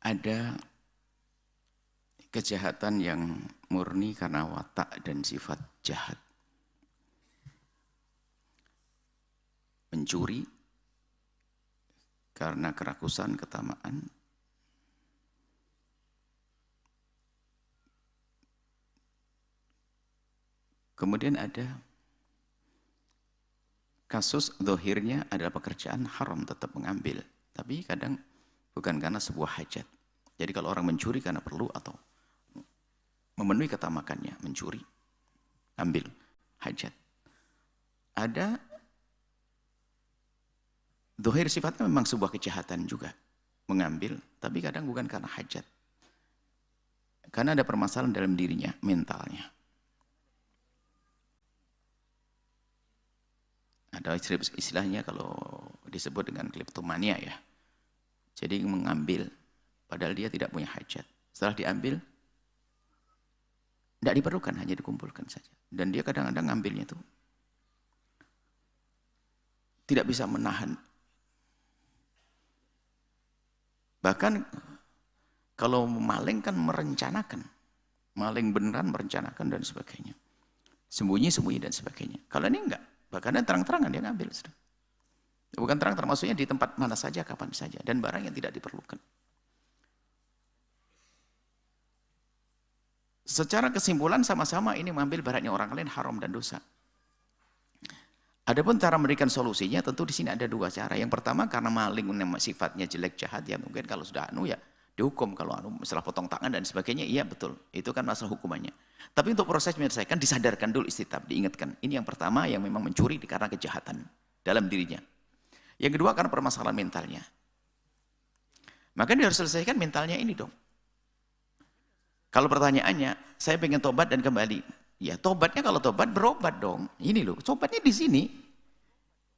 ada kejahatan yang murni karena watak dan sifat jahat. Mencuri karena kerakusan, ketamaan. Kemudian ada kasus dohirnya adalah pekerjaan haram, tetap mengambil. Tapi kadang bukan karena sebuah hajat. Jadi kalau orang mencuri karena perlu atau memenuhi ketamakannya, mencuri, ambil hajat. Ada dohir sifatnya memang sebuah kejahatan juga, mengambil, tapi kadang bukan karena hajat. Karena ada permasalahan dalam dirinya, mentalnya. Ada istilahnya kalau disebut dengan kleptomania ya. Jadi mengambil, padahal dia tidak punya hajat. Setelah diambil, tidak diperlukan, hanya dikumpulkan saja. Dan dia kadang-kadang ngambilnya itu tidak bisa menahan. Bahkan kalau maling kan merencanakan. Maling beneran merencanakan dan sebagainya. Sembunyi-sembunyi dan sebagainya. Kalau ini enggak. Bahkan terang-terangan dia ngambil. Bukan terang-terangan, maksudnya di tempat mana saja, kapan saja. Dan barang yang tidak diperlukan. Secara kesimpulan sama-sama ini mengambil barangnya orang lain haram dan dosa. Adapun cara memberikan solusinya tentu di sini ada dua cara. Yang pertama karena maling sifatnya jelek jahat ya mungkin kalau sudah ya dihukum, kalau masalah potong tangan dan sebagainya iya betul. Itu kan masalah hukumannya. Tapi untuk proses menyelesaikan disadarkan dulu istitab, diingatkan. Ini yang pertama yang memang mencuri karena kejahatan dalam dirinya. Yang kedua karena permasalahan mentalnya. Maka dia harus selesaikan mentalnya ini dong. Kalau pertanyaannya, saya pengen tobat dan kembali. Ya tobatnya kalau tobat berobat dong. Ini loh, tobatnya di sini.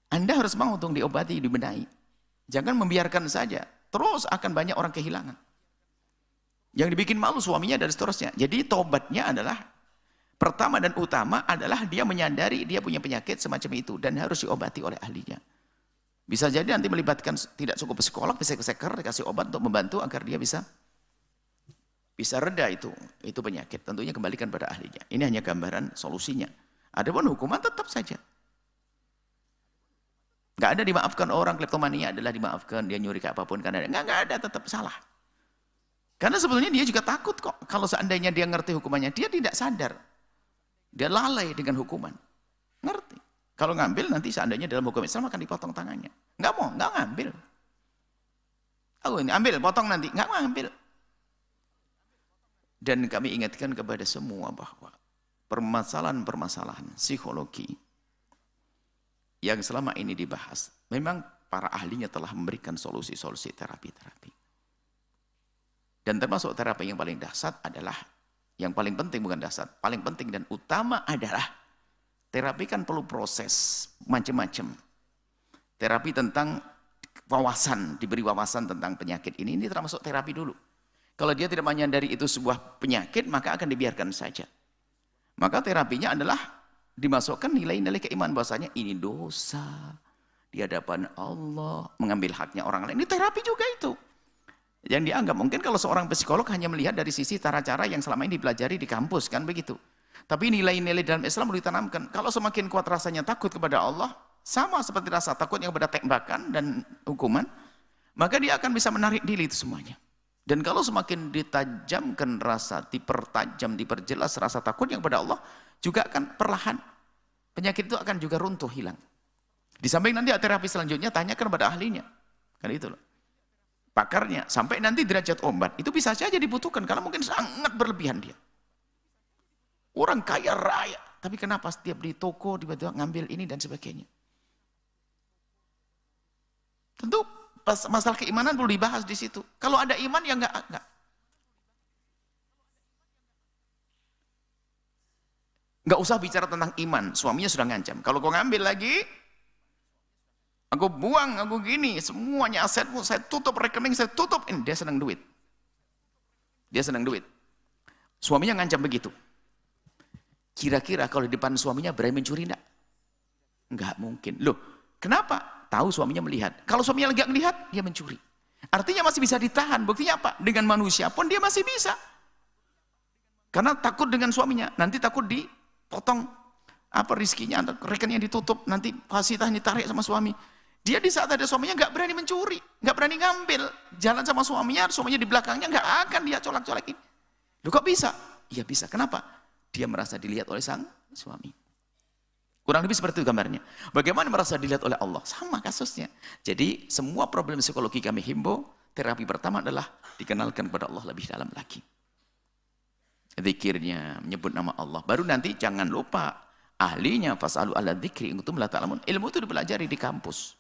Anda harus mau untuk diobati, dibenahi. Jangan membiarkan saja. Terus akan banyak orang kehilangan. Yang dibikin malu suaminya dan seterusnya. Jadi tobatnya adalah, pertama dan utama adalah dia menyadari dia punya penyakit semacam itu. Dan harus diobati oleh ahlinya. Bisa jadi nanti melibatkan tidak cukup psikolog, psikiater, dikasih obat untuk membantu agar dia bisa reda itu penyakit. Tentunya kembalikan pada ahlinya. Ini hanya gambaran solusinya. Adapun hukuman tetap saja. Nggak ada dimaafkan orang, kleptomania adalah dimaafkan, dia nyuri ke apapun. Karena nggak ada, tetap salah. Karena sebetulnya dia juga takut kok. Kalau seandainya dia ngerti hukumannya, dia tidak sadar. Dia lalai dengan hukuman. Ngerti. Kalau ngambil nanti seandainya dalam hukum Islam akan dipotong tangannya. Nggak mau, nggak ngambil. Oh ini ambil, potong nanti. Nggak ngambil. Dan kami ingatkan kepada semua bahwa permasalahan-permasalahan psikologi yang selama ini dibahas, memang para ahlinya telah memberikan solusi-solusi terapi-terapi. Dan termasuk terapi yang paling dahsyat adalah, yang paling penting bukan dahsyat, paling penting dan utama adalah, terapi kan perlu proses macam-macam. Terapi tentang wawasan, diberi wawasan tentang penyakit ini termasuk terapi dulu. Kalau dia tidak menyadari itu sebuah penyakit, maka akan dibiarkan saja. Maka terapinya adalah dimasukkan nilai-nilai keimanan bahwasanya ini dosa di hadapan Allah, mengambil haknya orang lain. Ini terapi juga itu. Yang dianggap mungkin kalau seorang psikolog hanya melihat dari sisi cara-cara yang selama ini dipelajari di kampus, kan begitu. Tapi nilai-nilai dalam Islam perlu ditanamkan. Kalau semakin kuat rasanya takut kepada Allah, sama seperti rasa takutnya kepada tembakan dan hukuman, maka dia akan bisa menarik diri itu semuanya. Dan kalau semakin ditajamkan rasa, dipertajam, diperjelas rasa takutnya kepada Allah, juga akan perlahan penyakit itu akan juga runtuh, hilang. Di samping nanti terapi selanjutnya tanyakan kepada ahlinya. Kan itu loh. Pakarnya, sampai nanti derajat obat, itu bisa saja dibutuhkan, karena mungkin sangat berlebihan dia. Orang kaya raya, tapi kenapa setiap di toko tiba-tiba ngambil ini dan sebagainya. Tentu masalah keimanan perlu dibahas di situ. Kalau ada iman ya enggak. Enggak usah bicara tentang iman, suaminya sudah ngancam. Kalau kau ngambil lagi, aku buang, aku gini, semuanya asetmu, saya tutup rekening, saya tutup. Ini dia senang duit. Dia senang duit. Suaminya ngancam begitu. Kira-kira kalau di depan suaminya berani mencuri enggak? Enggak mungkin. Loh, kenapa? Tahu suaminya melihat. Kalau suaminya lagi melihat, dia mencuri. Artinya masih bisa ditahan. Buktinya apa? Dengan manusia pun dia masih bisa. Karena takut dengan suaminya. Nanti takut dipotong rizkinya, rekennya ditutup, nanti fasilitasnya ditarik sama suami. Dia di saat ada suaminya nggak berani mencuri, nggak berani ngambil. Jalan sama suaminya di belakangnya nggak akan dia colak-colakin. Loh kok bisa? Iya bisa. Kenapa? Dia merasa dilihat oleh sang suami. Kurang lebih seperti itu gambarnya. Bagaimana merasa dilihat oleh Allah? Sama kasusnya. Jadi semua problem psikologi kami himbau, terapi pertama adalah dikenalkan kepada Allah lebih dalam lagi. Zikirnya, menyebut nama Allah. Baru nanti jangan lupa, ahlinya fas'alu ala dzikri in kuntum la ta'lamun. Ilmu itu dipelajari di kampus.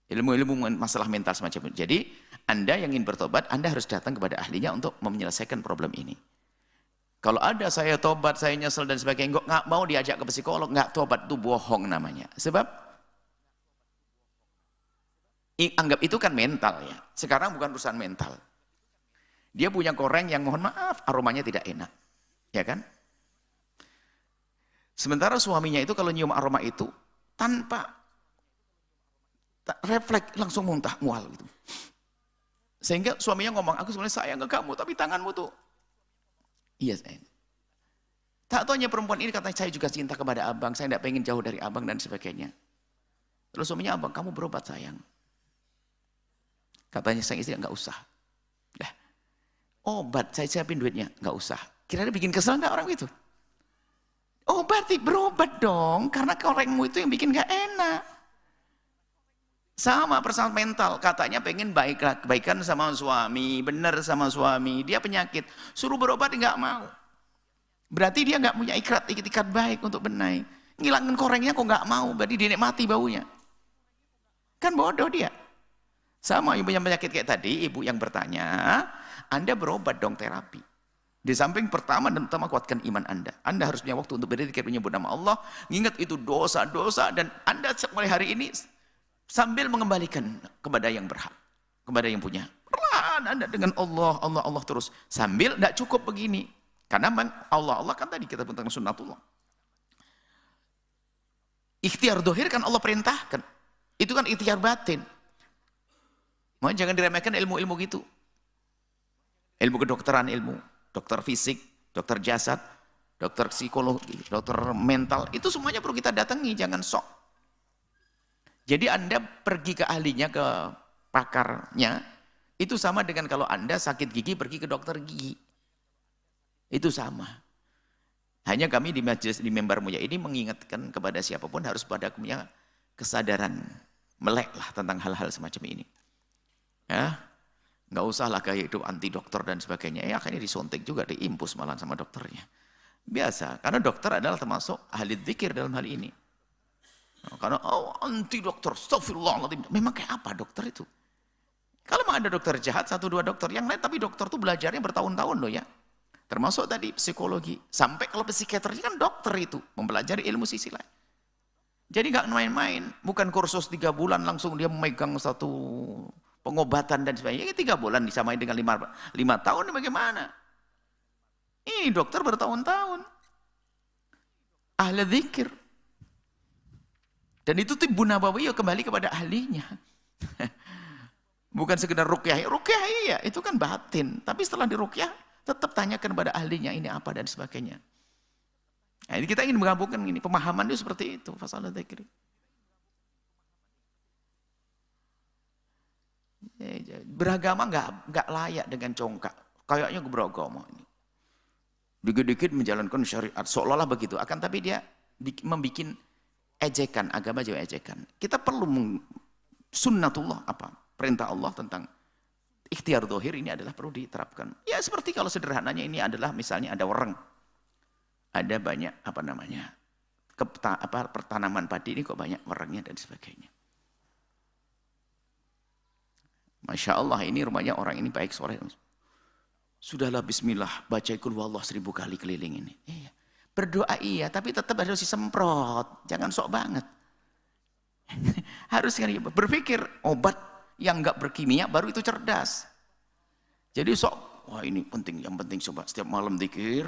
Ilmu-ilmu masalah mental semacam itu. Jadi, Anda yang ingin bertobat, Anda harus datang kepada ahlinya untuk menyelesaikan problem ini. Kalau ada saya tobat, saya nyesel dan sebagainya, nggak mau diajak ke psikolog, nggak tobat, itu bohong namanya. Sebab, anggap itu kan mental ya. Sekarang bukan urusan mental. Dia punya koreng yang mohon maaf, aromanya tidak enak. Ya kan? Sementara suaminya itu kalau nyium aroma itu, tanpa refleks langsung muntah, mual gitu. Sehingga suaminya ngomong, aku sebenarnya sayang ke kamu, tapi tanganmu tuh. Iya sayang. Tak taunya perempuan ini katanya, saya juga cinta kepada abang, saya tidak pengen jauh dari abang dan sebagainya. Terus suaminya, abang kamu berobat sayang. Katanya sang istri, enggak usah. Dah. Obat, saya siapin duitnya, enggak usah. Kira-kira bikin kesel enggak orang itu? Oh berarti berobat dong, karena korengmu itu yang bikin enggak enak. Sama persoalan mental, katanya pengen kebaikan sama suami, benar sama suami, dia penyakit, suruh berobat enggak mau. Berarti dia enggak punya ikat baik untuk benai. Ngilangin korengnya kok enggak mau, berarti dinikmati baunya. Kan bodoh dia. Sama ibu yang penyakit kayak tadi, ibu yang bertanya, Anda berobat dong terapi. Di samping pertama dan utama kuatkan iman Anda. Anda harus punya waktu untuk berzikir menyebut nama Allah, ingat itu dosa-dosa, dan Anda mulai hari ini sambil mengembalikan kepada yang berhak, kepada yang punya. Perlahan Anda dengan Allah, Allah, Allah terus. Sambil tidak cukup begini. Karena Allah, Allah kan tadi kita tentang sunnatullah. Ikhtiar dohir kan Allah perintahkan. Itu kan ikhtiar batin. Makanya jangan diremehkan ilmu-ilmu gitu. Ilmu kedokteran, ilmu dokter fisik, dokter jasad, dokter psikologi, dokter mental, itu semuanya perlu kita datangi, jangan sok. Jadi Anda pergi ke ahlinya, ke pakarnya, itu sama dengan kalau Anda sakit gigi pergi ke dokter gigi. Itu sama. Hanya kami di majelis, di member Mulia ini mengingatkan kepada siapapun harus pada punya kesadaran melek lah tentang hal-hal semacam ini. Ya, nggak usah lah kayak hidup anti dokter dan sebagainya. Ya akhirnya disuntik juga, diimpus malah sama dokternya. Biasa, karena dokter adalah termasuk ahli dzikir dalam hal ini. Karena anti dokter, astagfirullahaladzim. Memang kayak apa dokter itu? Kalau memang ada dokter jahat, 1-2 dokter yang lain, tapi dokter itu belajarnya bertahun-tahun loh ya. Termasuk tadi psikologi. Sampai kalau psikiaternya kan dokter itu, mempelajari ilmu sisi lain. Jadi nggak main-main, bukan kursus 3 bulan langsung dia memegang satu pengobatan dan sebagainya. 3 bulan disamai dengan 5 tahun, bagaimana? Ini dokter bertahun-tahun. Ahli dzikir. Dan itu tibu nabawi kembali kepada ahlinya. Bukan sekedar ruqyah. Ruqyah iya, itu kan batin. Tapi setelah diruqyah, tetap tanyakan kepada ahlinya ini apa dan sebagainya. Nah, ini kita ingin menggabungkan ini. Pemahaman itu seperti itu. Fasalah dzikri. Beragama nggak layak dengan congkak. Kayaknya beragama ini. Dikit-dikit menjalankan syariat. Seolah-olah begitu. Akan tapi dia membuat ejekan, agama juga ejekan. Kita perlu sunnatullah, apa? Perintah Allah tentang ikhtiar dohir ini adalah perlu diterapkan. Ya seperti kalau sederhananya ini adalah misalnya ada orang, ada banyak apa namanya pertanaman padi ini kok banyak werengnya dan sebagainya. Masya Allah ini rumahnya orang ini baik soleh. Sudahlah bismillah baca kul huwallah 1000 kali keliling ini. Iya. Berdoa iya, tapi tetap harus disemprot. Jangan sok banget. Harus berpikir obat yang enggak berkimia baru itu cerdas. Jadi sok, wah ini penting, yang penting coba setiap malam dzikir.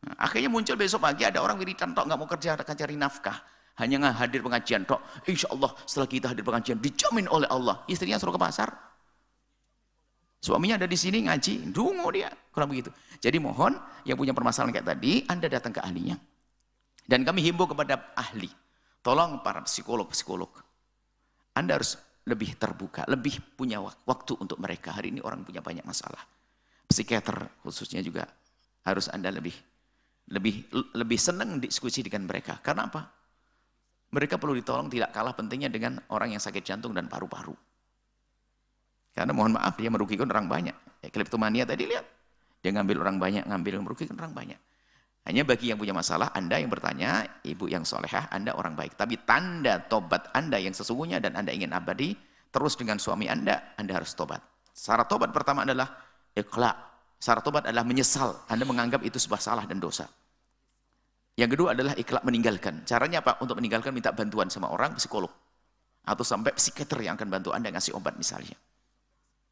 Nah, akhirnya muncul besok pagi ada orang wiridan tok enggak mau kerja, akan cari nafkah. Hanya hadir pengajian tok. Insya Allah setelah kita hadir pengajian dijamin oleh Allah. Istrinya suruh ke pasar. Suaminya ada di sini ngaji, dungu dia. Kurang begitu. Jadi mohon yang punya permasalahan kayak tadi, Anda datang ke ahlinya. Dan kami himbau kepada ahli. Tolong para psikolog-psikolog. Anda harus lebih terbuka, lebih punya waktu untuk mereka. Hari ini orang punya banyak masalah. Psikiater khususnya juga harus Anda lebih senang diskusi dengan mereka. Karena apa? Mereka perlu ditolong tidak kalah pentingnya dengan orang yang sakit jantung dan paru-paru. Karena mohon maaf dia merugikan orang banyak. Kleptomania tadi lihat. Dia ngambil orang banyak, merugikan orang banyak. Hanya bagi yang punya masalah, Anda yang bertanya, ibu yang solehah, Anda orang baik. Tapi tanda tobat Anda yang sesungguhnya dan Anda ingin abadi, terus dengan suami Anda harus tobat. Syarat tobat pertama adalah ikhla. Syarat tobat adalah menyesal. Anda menganggap itu sebuah salah dan dosa. Yang kedua adalah ikhlas meninggalkan. Caranya apa? Untuk meninggalkan minta bantuan sama orang psikolog. Atau sampai psikiater yang akan bantu Anda ngasih obat misalnya.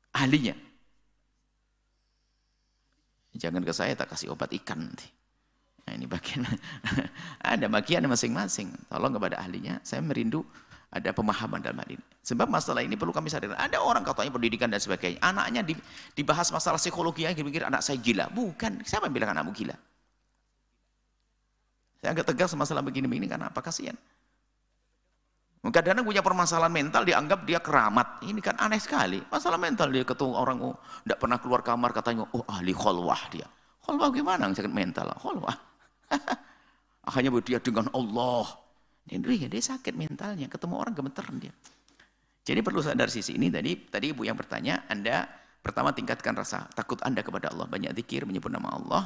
Ahlinya. Jangan ke saya tak kasih obat ikan nanti. Nah ini bagian. Ada bagian masing-masing. Tolong kepada ahlinya. Saya merindu ada pemahaman dalam hal ini. Sebab masalah ini perlu kami sadar. Ada orang katanya pendidikan dan sebagainya. Anaknya dibahas masalah psikologi yang mikir anak saya gila. Bukan. Siapa yang bilang anakmu gila? Saya agak tegas masalah begini-begini karena apa? Kasihan. Kadang-kadang punya permasalahan mental dianggap dia keramat. Ini kan aneh sekali. Masalah mental dia ketemu orang tidak pernah keluar kamar katanya, oh ahli kholwah dia. Kholwah gimana yang sakit mental? Kholwah. Akhirnya dia dengan Allah. Dia sakit mentalnya. Ketemu orang gemeteran dia. Jadi perlu sadar sisi ini. Tadi ibu yang bertanya, Anda pertama tingkatkan rasa takut Anda kepada Allah. Banyak zikir, menyebut nama Allah.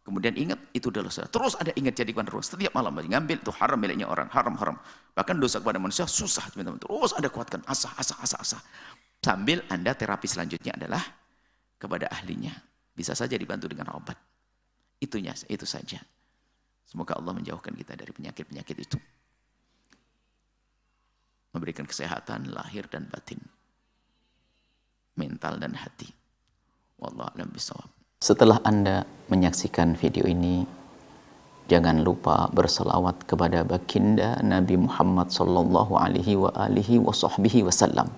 Kemudian ingat itu adalah dosa. Terus ada ingat jadikan terus. Setiap malam ngambil itu haram miliknya orang. Haram. Bahkan dosa kepada manusia susah teman-teman. Terus Anda kuatkan. Asah. Sambil Anda terapi selanjutnya adalah kepada ahlinya. Bisa saja dibantu dengan obat. Itu saja. Semoga Allah menjauhkan kita dari penyakit-penyakit itu. Memberikan kesehatan lahir dan batin. Mental dan hati. Wallahu a'lam bishawab. Setelah Anda menyaksikan video ini, jangan lupa berselawat kepada baginda Nabi Muhammad sallallahu alaihi wasallam.